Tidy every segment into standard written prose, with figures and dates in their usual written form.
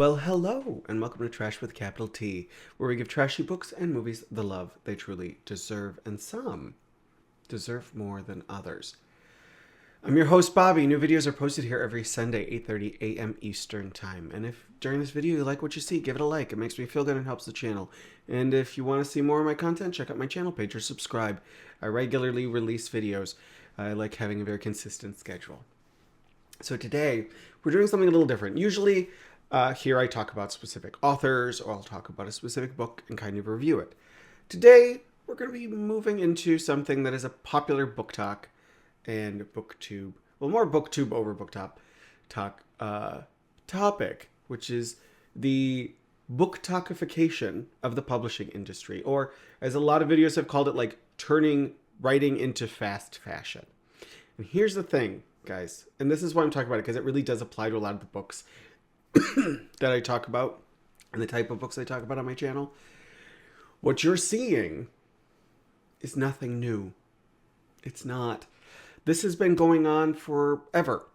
Well, hello, and welcome to Trash with Capital T, where we give trashy books and movies the love they truly deserve, and some deserve more than others. I'm your host, Bobby. New videos are posted here every Sunday, 8:30 a.m. Eastern Time. And if during this video you like what you see, give it a like. It makes me feel good and helps the channel. And if you want to see more of my content, check out my channel page or subscribe. I regularly release videos. I like having a very consistent schedule. So today, we're doing something a little different. Usually, here I talk about specific authors, or I'll talk about a specific book and kind of review it. Today, we're going to be moving into something that is a popular book talk and booktube, well, more booktube over topic, which is the book talkification of the publishing industry, or as a lot of videos have called it, like turning writing into fast fashion. And here's the thing, guys, and this is why I'm talking about it, because it really does apply to a lot of the books that I talk about and the type of books I talk about on my channel. What you're seeing is nothing new. It's not. This has been going on forever.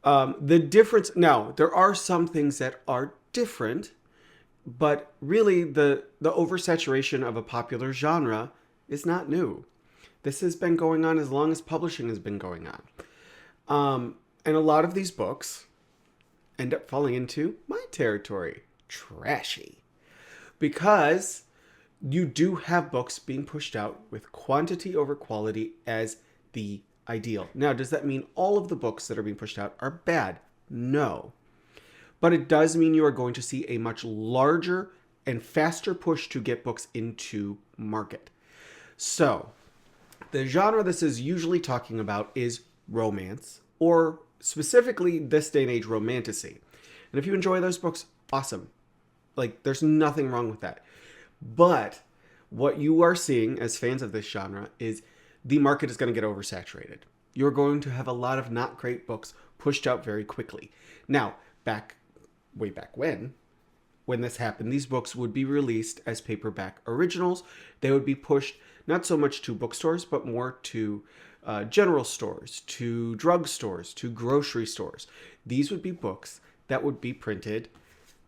The difference, now, there are some things that are different, but really the oversaturation of a popular genre is not new. This has been going on as long as publishing has been going on. And a lot of these books end up falling into my territory, trashy. Because you do have books being pushed out with quantity over quality as the ideal. Now, does that mean all of the books that are being pushed out are bad? No. But it does mean you are going to see a much larger and faster push to get books into market. So, the genre this is usually talking about is romance, or specifically this day and age, romantasy. And if you enjoy those books, awesome. Like, there's nothing wrong with that. But what you are seeing as fans of this genre is the market is going to get oversaturated. You're going to have a lot of not great books pushed out very quickly. Now, way back when this happened, these books would be released as paperback originals. They would be pushed not so much to bookstores, but more to general stores, to drugstores, to grocery stores. These would be books that would be printed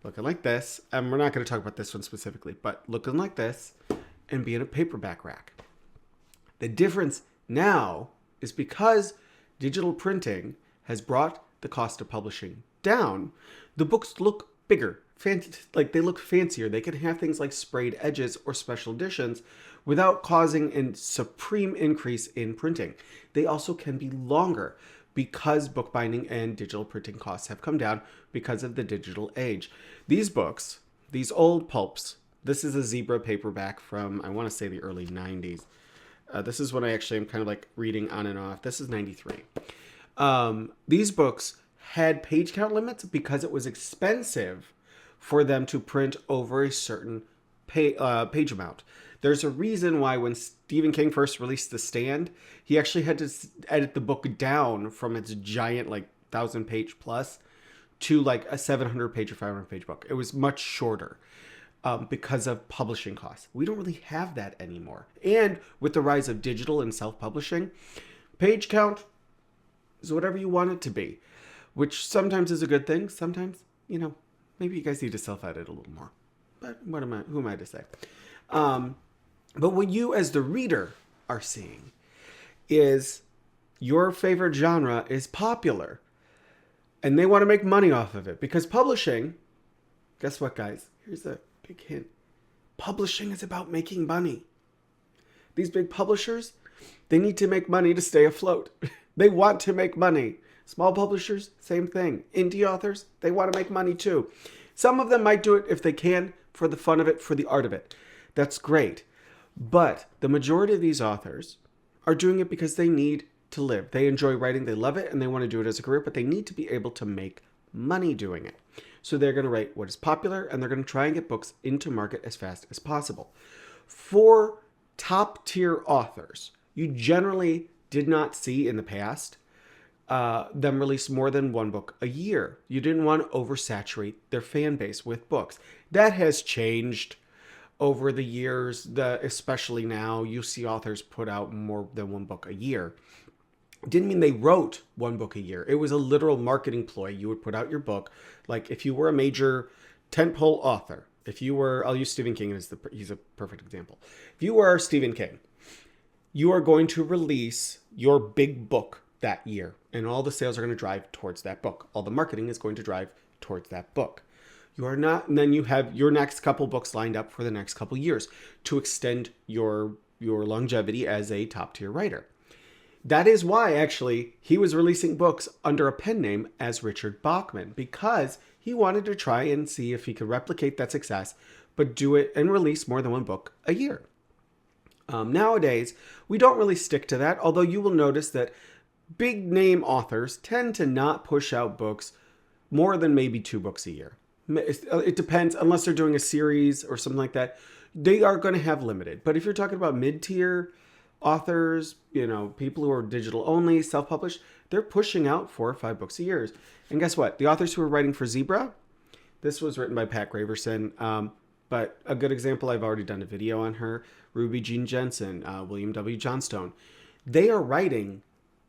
looking like this. And we're not going to talk about this one specifically, but looking like this and be in a paperback rack. The difference now is because digital printing has brought the cost of publishing down, the books look bigger. Like, they look fancier. They can have things like sprayed edges or special editions without causing a supreme increase in printing. They also can be longer because bookbinding and digital printing costs have come down because of the digital age. These books, these old pulps, this is a zebra paperback from, I want to say, the early 90s. This is when I actually am kind of like reading on and off. This is 93. These books had page count limits because it was expensive for them to print over a certain page amount. There's a reason why when Stephen King first released The Stand, he actually had to edit the book down from its giant, like, 1,000-page plus to like a 700-page or 500-page book. It was much shorter because of publishing costs. We don't really have that anymore. And with the rise of digital and self-publishing, page count is whatever you want it to be, which sometimes is a good thing. Sometimes, maybe you guys need to self-edit a little more. But who am I to say? But what you as the reader are seeing is your favorite genre is popular. And they want to make money off of it. Because publishing, guess what, guys? Here's a big hint. Publishing is about making money. These big publishers, they need to make money to stay afloat. They want to make money. Small publishers, same thing. Indie authors, they want to make money too. Some of them might do it if they can, for the fun of it, for the art of it. That's great. But the majority of these authors are doing it because they need to live. They enjoy writing, they love it, and they want to do it as a career, but they need to be able to make money doing it. So they're going to write what is popular, and they're going to try and get books into market as fast as possible. For top-tier authors, you generally did not see in the past them release more than one book a year. You didn't want to oversaturate their fan base with books. That has changed over the years, especially now. You see authors put out more than one book a year. didn't mean they wrote one book a year. It was a literal marketing ploy. You would put out your book. Like if you were a major tentpole author, if you were, I'll use Stephen King as he's a perfect example. If you were Stephen King, you are going to release your big book that year, and all the sales are going to drive towards that book. All the marketing is going to drive towards that book. You are not, and then you have your next couple books lined up for the next couple years to extend your longevity as a top tier writer. That is why, actually, he was releasing books under a pen name as Richard Bachman, because he wanted to try and see if he could replicate that success, but do it and release more than one book a year. Nowadays, we don't really stick to that, although you will notice that big name authors tend to not push out books more than maybe 2 books a year. It depends, unless they're doing a series or something like that. They are going to have limited. But if you're talking about mid-tier authors, people who are digital only, self-published, they're pushing out 4 or 5 books a year. And guess what? The authors who are writing for Zebra, this was written by Pat Graverson, but a good example, I've already done a video on her, Ruby Jean Jensen, William W. Johnstone. They are writing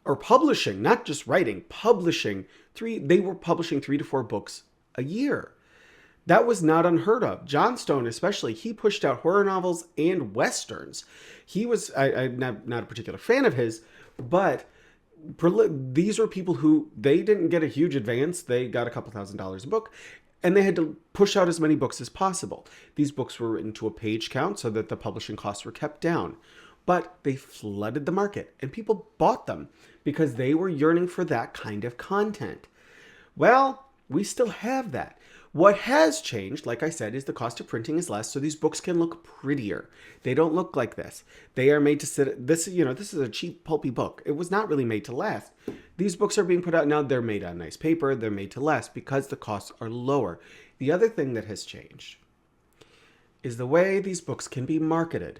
or publishing, not just writing, publishing they were publishing 3 to 4 books a year. That was not unheard of. Johnstone, especially, he pushed out horror novels and westerns. He was, I'm not a particular fan of his, but these were people who, they didn't get a huge advance. They got a couple $1,000s a book, and they had to push out as many books as possible. These books were written to a page count so that the publishing costs were kept down. But they flooded the market, and people bought them because they were yearning for that kind of content. Well, we still have that. What has changed, like I said, is the cost of printing is less, so these books can look prettier. They don't look like this. They are made to sit. This is a cheap, pulpy book. It was not really made to last. These books are being put out now. They're made on nice paper. They're made to last because the costs are lower. The other thing that has changed is the way these books can be marketed.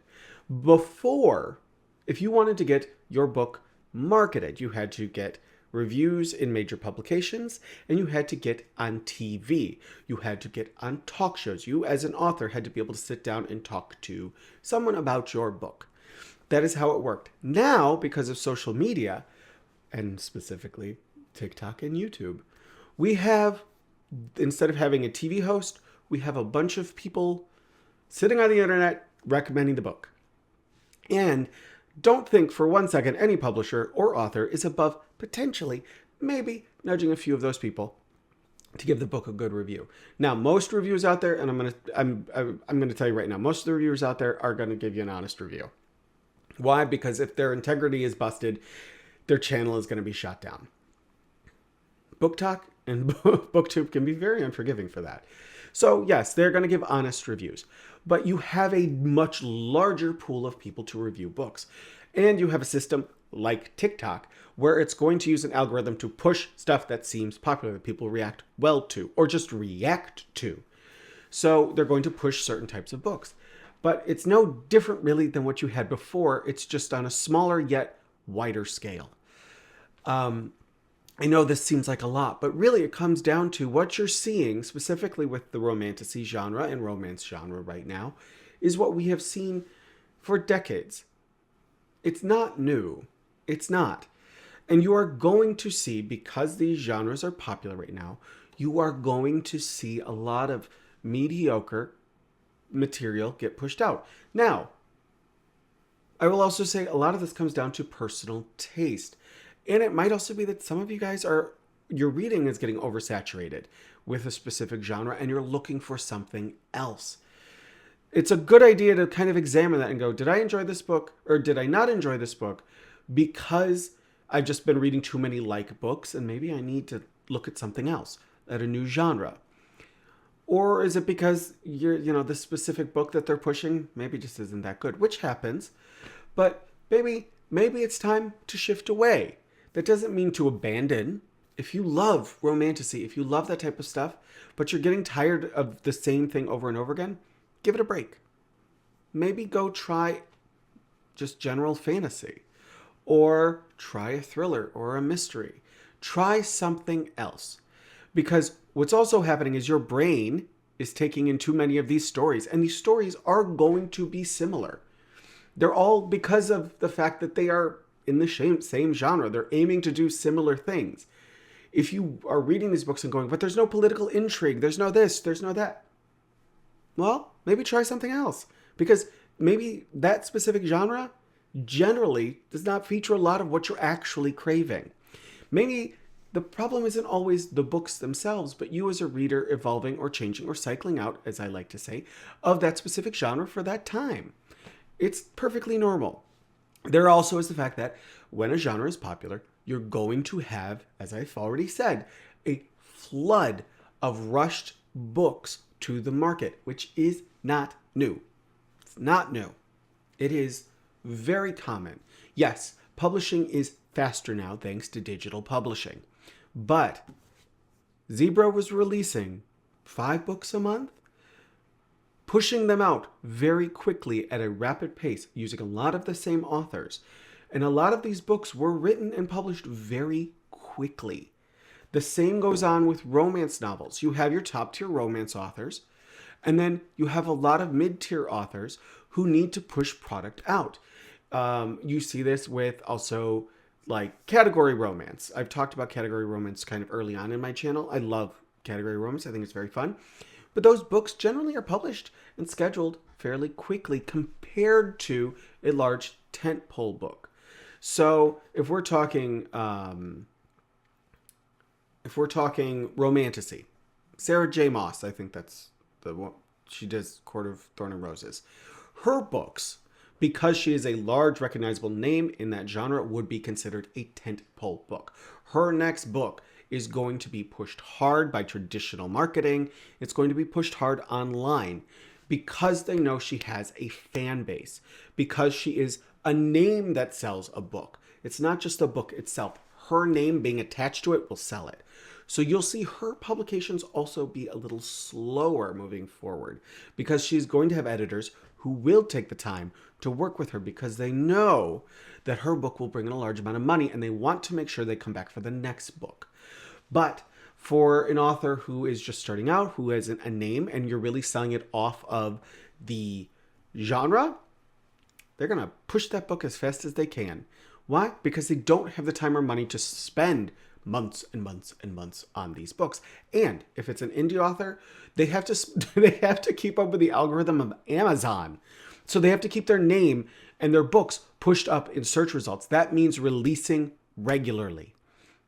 Before, if you wanted to get your book marketed, you had to get reviews in major publications, and you had to get on TV. You had to get on talk shows. You, as an author, had to be able to sit down and talk to someone about your book. That is how it worked. Now, because of social media, and specifically TikTok and YouTube, we have, instead of having a TV host, we have a bunch of people sitting on the internet recommending the book. And don't think for one second any publisher or author is above potentially, maybe, nudging a few of those people to give the book a good review. Now, most reviews out there, and I'm gonna tell you right now, most of the reviewers out there are gonna give you an honest review. Why? Because if their integrity is busted, their channel is gonna be shut down. Book Talk and BookTube can be very unforgiving for that. So yes, they're gonna give honest reviews, but you have a much larger pool of people to review books. And you have a system like TikTok where it's going to use an algorithm to push stuff that seems popular, that people react well to, or just react to. So they're going to push certain types of books. But it's no different really than what you had before. It's just on a smaller yet wider scale. I know this seems like a lot, but really it comes down to what you're seeing, specifically with the romantasy genre and romance genre right now, is what we have seen for decades. It's not new. It's not. And you are going to see, because these genres are popular right now, you are going to see a lot of mediocre material get pushed out. Now, I will also say a lot of this comes down to personal taste. And it might also be that some of you guys your reading is getting oversaturated with a specific genre and you're looking for something else. It's a good idea to kind of examine that and go, did I enjoy this book or did I not enjoy this book because I've just been reading too many like books and maybe I need to look at something else, at a new genre? Or is it because this specific book that they're pushing maybe just isn't that good, which happens, but maybe it's time to shift away. That doesn't mean to abandon. If you love romantasy, if you love that type of stuff, but you're getting tired of the same thing over and over again, give it a break. Maybe go try just general fantasy, or try a thriller or a mystery. Try something else. Because what's also happening is your brain is taking in too many of these stories, and these stories are going to be similar. They're all because of the fact that they are in the same genre. They're aiming to do similar things. If you are reading these books and going, but there's no political intrigue, there's no this, there's no that, well, maybe try something else. Because maybe that specific genre generally does not feature a lot of what you're actually craving. Maybe the problem isn't always the books themselves, but you as a reader evolving or changing or cycling out, as I like to say, of that specific genre for that time. It's perfectly normal. There also is the fact that when a genre is popular, you're going to have, as I've already said, a flood of rushed books to the market, which is not new. It's not new. It is very common. Yes, publishing is faster now thanks to digital publishing. But Zebra was releasing 5 books a month, pushing them out very quickly at a rapid pace, using a lot of the same authors. And a lot of these books were written and published very quickly. The same goes on with romance novels. You have your top tier romance authors, and then you have a lot of mid-tier authors who need to push product out. You see this with also like category romance. I've talked about category romance kind of early on in my channel. I love category romance. I think it's very fun. But those books generally are published and scheduled fairly quickly compared to a large tentpole book. So if we're talking romantasy, Sarah J. Maas, I think that's the one. She does Court of Thorn and Roses. Her books, because she is a large recognizable name in that genre, would be considered a tentpole book. Her next book is going to be pushed hard by traditional marketing. It's going to be pushed hard online because they know she has a fan base, because she is a name that sells a book. It's not just the book itself. Her name being attached to it will sell it. So you'll see her publications also be a little slower moving forward because she's going to have editors who will take the time to work with her because they know that her book will bring in a large amount of money and they want to make sure they come back for the next book. But for an author who is just starting out, who has a name, and you're really selling it off of the genre, they're going to push that book as fast as they can. Why? Because they don't have the time or money to spend months and months and months on these books. And if it's an indie author, they have to keep up with the algorithm of Amazon. So they have to keep their name and their books pushed up in search results. That means releasing regularly,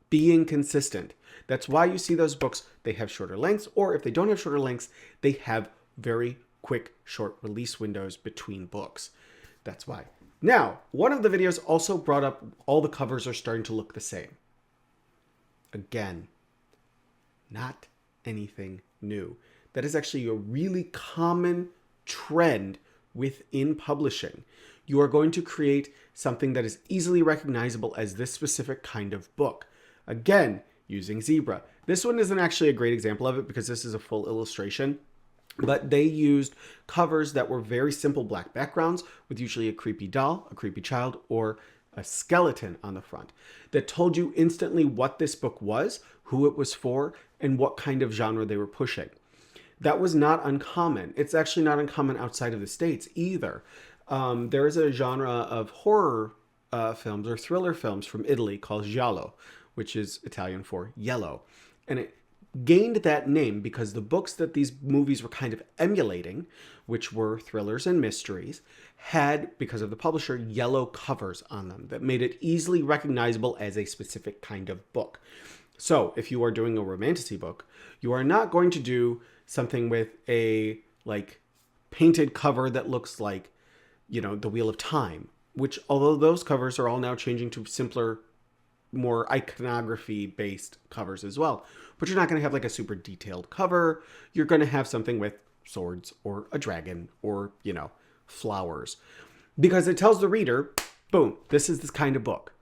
being consistent. That's why you see those books, they have shorter lengths, or if they don't have shorter lengths, they have very quick, short release windows between books. That's why. Now, one of the videos also brought up all the covers are starting to look the same. Again, not anything new. That is actually a really common trend within publishing. You are going to create something that is easily recognizable as this specific kind of book. Again, using Zebra. This one isn't actually a great example of it because this is a full illustration, but they used covers that were very simple black backgrounds with usually a creepy doll, a creepy child, or a skeleton on the front that told you instantly what this book was, who it was for, and what kind of genre they were pushing. That was not uncommon. It's actually not uncommon outside of the States either. There is a genre of horror films or thriller films from Italy called giallo, which is Italian for yellow. And it gained that name because the books that these movies were kind of emulating, which were thrillers and mysteries, had, because of the publisher, yellow covers on them that made it easily recognizable as a specific kind of book. So if you are doing a romantasy book, you are not going to do something with a like painted cover that looks like, you know, the Wheel of Time, which although those covers are all now changing to simpler, more iconography-based covers as well. But you're not going to have like a super detailed cover. You're going to have something with swords or a dragon or, you know, flowers. Because it tells the reader, boom, this is this kind of book.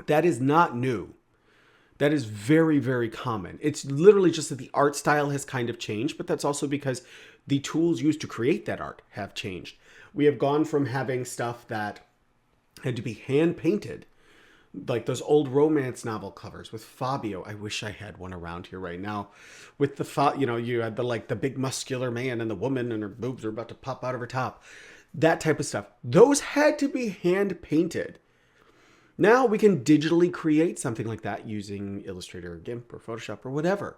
That is not new. That is very, very common. It's literally just that the art style has kind of changed, but that's also because the tools used to create that art have changed. We have gone from having stuff that had to be hand-painted, like those old romance novel covers with Fabio. I wish I had one around here right now. With the, you know, you had the big muscular man and the woman and her boobs are about to pop out of her top. That type of stuff. Those had to be hand-painted. Now we can digitally create something like that using Illustrator or GIMP or Photoshop or whatever.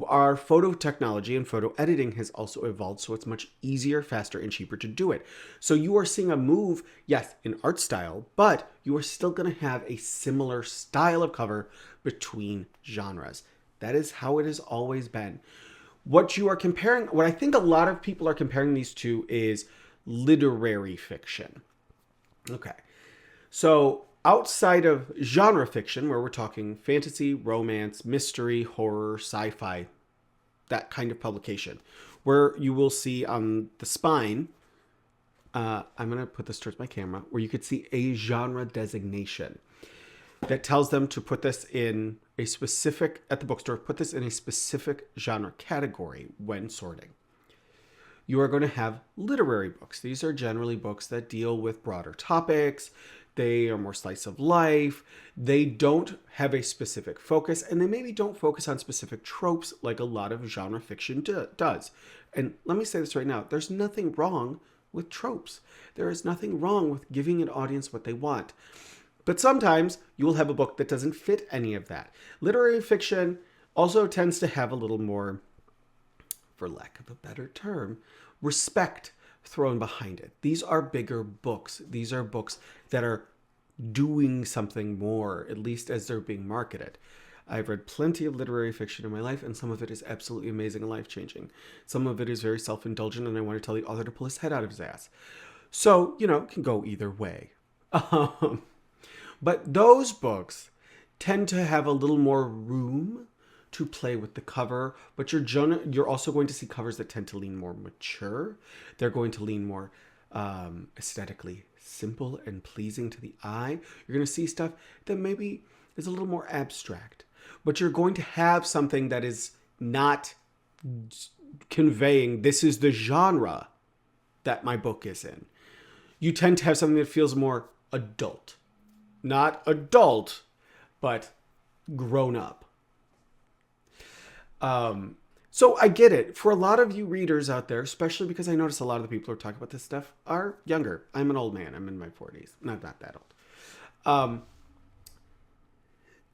Our photo technology and photo editing has also evolved, so it's much easier, faster, and cheaper to do it. So you are seeing a move, yes, in art style, but you are still going to have a similar style of cover between genres. That is how it has always been. What you are comparing, what I think a lot of people are comparing these to is literary fiction. Okay. So outside of genre fiction, where we're talking fantasy, romance, mystery, horror, sci-fi, that kind of publication, where you will see on the spine, I'm going to put this towards my camera, where you could see a genre designation that tells them to put this in a specific, at the bookstore, put this in a specific genre category when sorting. You are going to have literary books. These are generally books that deal with broader topics. They are more slice of life. They don't have a specific focus, and they maybe don't focus on specific tropes like a lot of genre fiction does. And let me say this right now. There's nothing wrong with tropes. There is nothing wrong with giving an audience what they want. But sometimes you will have a book that doesn't fit any of that. Literary fiction also tends to have a little more, for lack of a better term, respect thrown behind it. These are bigger books. These are books that are doing something more, at least as they're being marketed. I've read plenty of literary fiction in my life, and some of it is absolutely amazing and life-changing. Some of it is very self-indulgent, and I want to tell the author to pull his head out of his ass. So, it can go either way. But those books tend to have a little more room to play with the cover, but you're also going to see covers that tend to lean more mature. They're going to lean more aesthetically simple and pleasing to the eye. You're going to see stuff that maybe is a little more abstract, but you're going to have something that is not conveying this is the genre that my book is in. You tend to have something that feels more adult. Not adult, but grown up. So I get it. For a lot of you readers out there, especially because I notice a lot of the people who are talking about this stuff are younger. I'm an old man. I'm in my 40s. Not that old.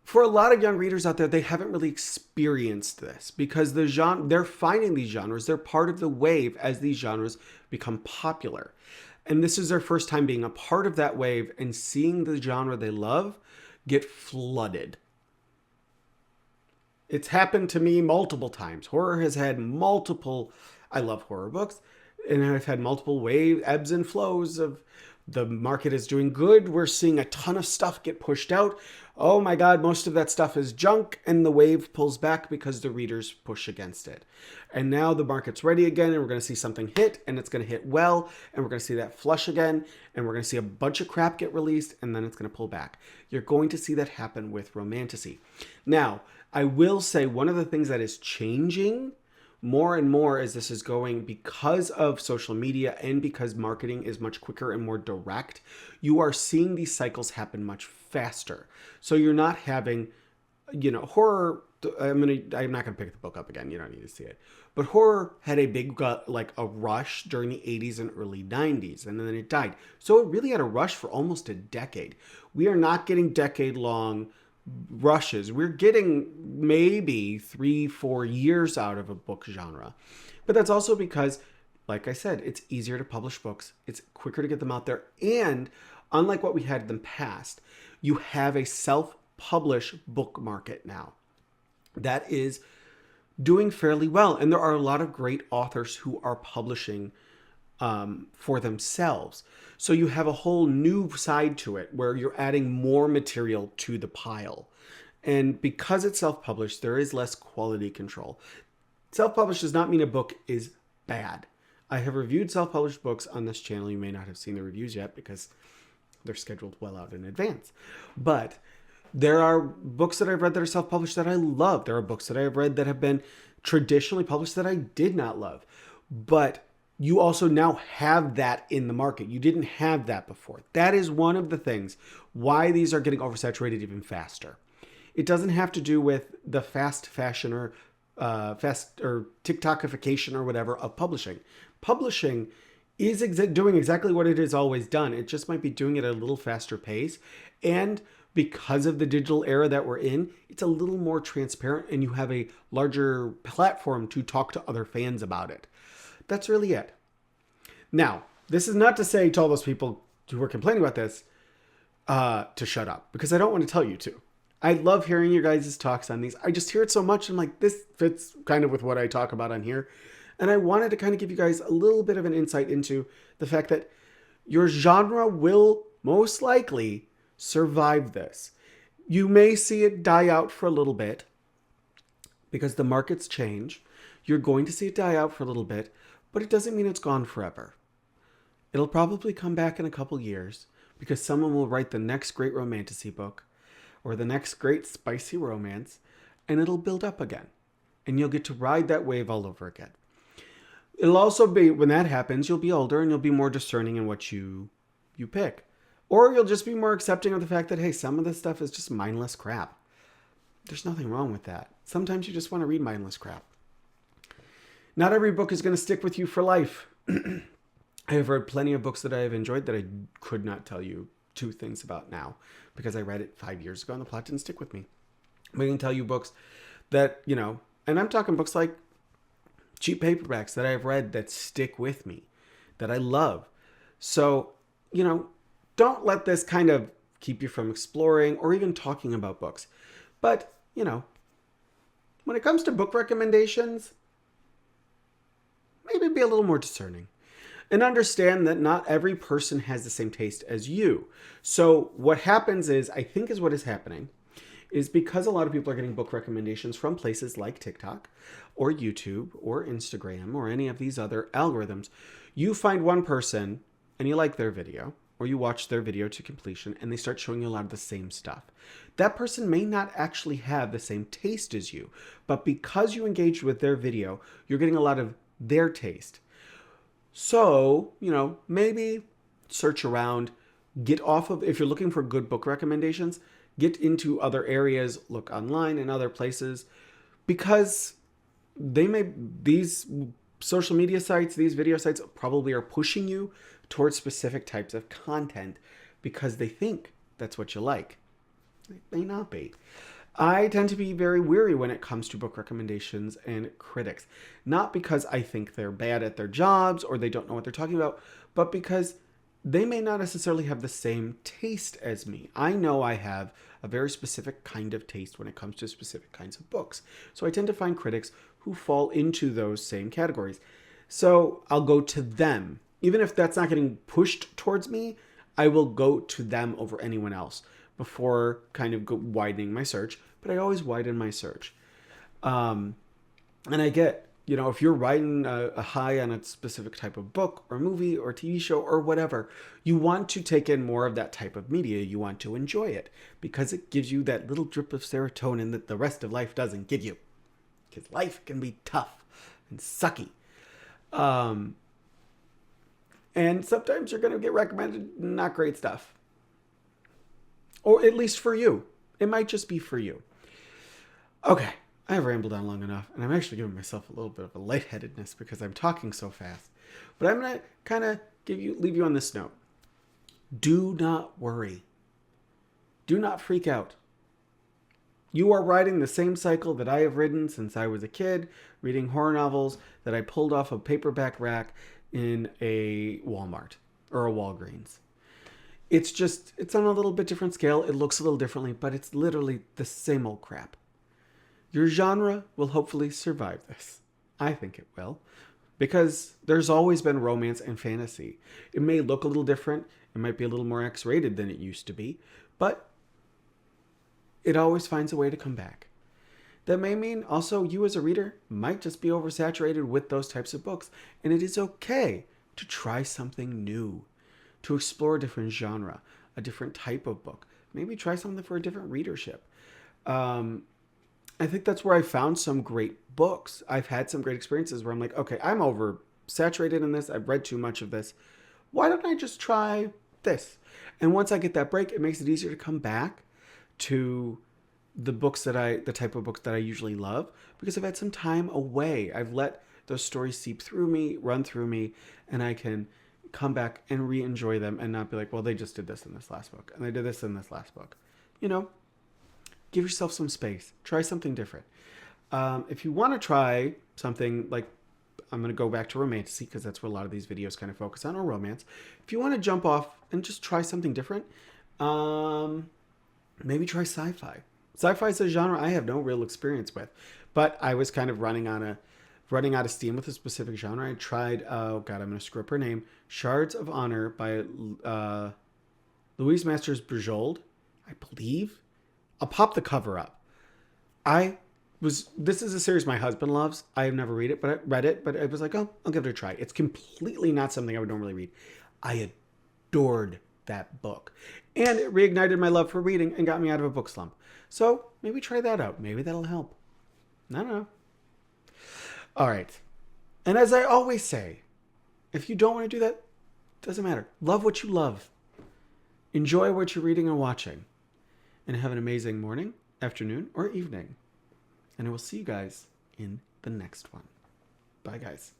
For a lot of young readers out there, they haven't really experienced this because they're finding these genres. They're part of the wave as these genres become popular. And this is their first time being a part of that wave and seeing the genre they love get flooded. It's happened to me multiple times. Horror has had multiple, I love horror books, and I've had multiple ebbs and flows of the market is doing good. We're seeing a ton of stuff get pushed out. Oh my God, most of that stuff is junk, and the wave pulls back because the readers push against it. And now the market's ready again, and we're going to see something hit, and it's going to hit well, and we're going to see that flush again, and we're going to see a bunch of crap get released, and then it's going to pull back. You're going to see that happen with romantasy. Now, I will say one of the things that is changing more and more as this is going, because of social media and because marketing is much quicker and more direct, you are seeing these cycles happen much faster. So you're not having, horror. I'm not gonna pick the book up again. You don't need to see it. But horror had a big a rush during the 80s and early 90s, and then it died. So it really had a rush for almost a decade. We are not getting decade-long rushes. We're getting maybe 3-4 years out of a book genre. But that's also because, like I said, it's easier to publish books. It's quicker to get them out there. And unlike what we had in the past, you have a self-publish book market now that is doing fairly well. And there are a lot of great authors who are publishing for themselves. So you have a whole new side to it where you're adding more material to the pile. And because it's self-published, there is less quality control. Self-published does not mean a book is bad. I have reviewed self-published books on this channel. You may not have seen the reviews yet because they're scheduled well out in advance. But there are books that I've read that are self-published that I love. There are books that I have read that have been traditionally published that I did not love. But you also now have that in the market. You didn't have that before. That is one of the things why these are getting oversaturated even faster. It doesn't have to do with the fast fashion or TikTokification or whatever of publishing. Publishing is doing exactly what it has always done. It just might be doing it at a little faster pace. And because of the digital era that we're in, it's a little more transparent and you have a larger platform to talk to other fans about it. That's really it. Now, this is not to say to all those people who were complaining about this to shut up, because I don't want to tell you to. I love hearing your guys' talks on these. I just hear it so much. I'm like, this fits kind of with what I talk about on here. And I wanted to kind of give you guys a little bit of an insight into the fact that your genre will most likely survive this. You may see it die out for a little bit because the markets change. You're going to see it die out for a little bit, but it doesn't mean it's gone forever. It'll probably come back in a couple years because someone will write the next great romantasy book or the next great spicy romance, and it'll build up again. And you'll get to ride that wave all over again. It'll also be, when that happens, you'll be older and you'll be more discerning in what you pick. Or you'll just be more accepting of the fact that, hey, some of this stuff is just mindless crap. There's nothing wrong with that. Sometimes you just want to read mindless crap. Not every book is going to stick with you for life. I have read plenty of books that I have enjoyed that I could not tell you two things about now because I read it 5 years ago and the plot didn't stick with me. But I can tell you books that, and I'm talking books like cheap paperbacks that I've read that stick with me, that I love. So, don't let this kind of keep you from exploring or even talking about books. But, when it comes to book recommendations, maybe be a little more discerning. And understand that not every person has the same taste as you. So what happens is, I think is what is happening, is because a lot of people are getting book recommendations from places like TikTok or YouTube or Instagram or any of these other algorithms, you find one person and you like their video, or you watch their video to completion and they start showing you a lot of the same stuff. That person may not actually have the same taste as you, but because you engaged with their video, you're getting a lot of their taste. So, maybe search around, get off of, if you're looking for good book recommendations, get into other areas, look online and other places, because these social media sites, these video sites probably are pushing you towards specific types of content because they think that's what you like. It may not be. I tend to be very weary when it comes to book recommendations and critics. Not because I think they're bad at their jobs or they don't know what they're talking about, but because they may not necessarily have the same taste as me. I know I have a very specific kind of taste when it comes to specific kinds of books. So I tend to find critics who fall into those same categories. So I'll go to them. Even if that's not getting pushed towards me, I will go to them over anyone else before kind of widening my search. But I always widen my search. And I get, if you're riding a high on a specific type of book or movie or TV show or whatever, you want to take in more of that type of media. You want to enjoy it because it gives you that little drip of serotonin that the rest of life doesn't give you. Because life can be tough and sucky. And sometimes you're going to get recommended not great stuff. Or at least for you. It might just be for you. Okay, I've rambled on long enough, and I'm actually giving myself a little bit of a lightheadedness because I'm talking so fast. But I'm going to kind of leave you on this note. Do not worry. Do not freak out. You are riding the same cycle that I have ridden since I was a kid, reading horror novels that I pulled off a paperback rack in a Walmart or a Walgreens. It's on a little bit different scale. It looks a little differently, but it's literally the same old crap. Your genre will hopefully survive this. I think it will. Because there's always been romance and fantasy. It may look a little different. It might be a little more X-rated than it used to be. But it always finds a way to come back. That may mean also you as a reader might just be oversaturated with those types of books. And it is okay to try something new. To explore a different genre. A different type of book. Maybe try something for a different readership. I think that's where I found some great books. I've had some great experiences where I'm like, okay, I'm oversaturated in this. I've read too much of this. Why don't I just try this? And once I get that break, it makes it easier to come back to the type of books that I usually love because I've had some time away. I've let those stories seep through me, run through me, and I can come back and re-enjoy them and not be like, well, they just did this in this last book and they did this in this last book. You know, give yourself some space. Try something different. If you want to try something like, I'm going to go back to romantasy because that's what a lot of these videos kind of focus on, or romance. If you want to jump off and just try something different, maybe try sci-fi. Sci-fi is a genre I have no real experience with, but I was kind of running out of steam with a specific genre. I tried, oh god, I'm going to screw up her name, Shards of Honor by Louise Masters Berjold, I believe. I'll pop the cover up. This is a series my husband loves. I have never read it, but I was like, oh, I'll give it a try. It's completely not something I would normally read. I adored that book. And it reignited my love for reading and got me out of a book slump. So maybe try that out. Maybe that'll help. I don't know. All right. And as I always say, if you don't want to do that, doesn't matter. Love what you love. Enjoy what you're reading and watching. And have an amazing morning, afternoon, or evening. And I will see you guys in the next one. Bye, guys.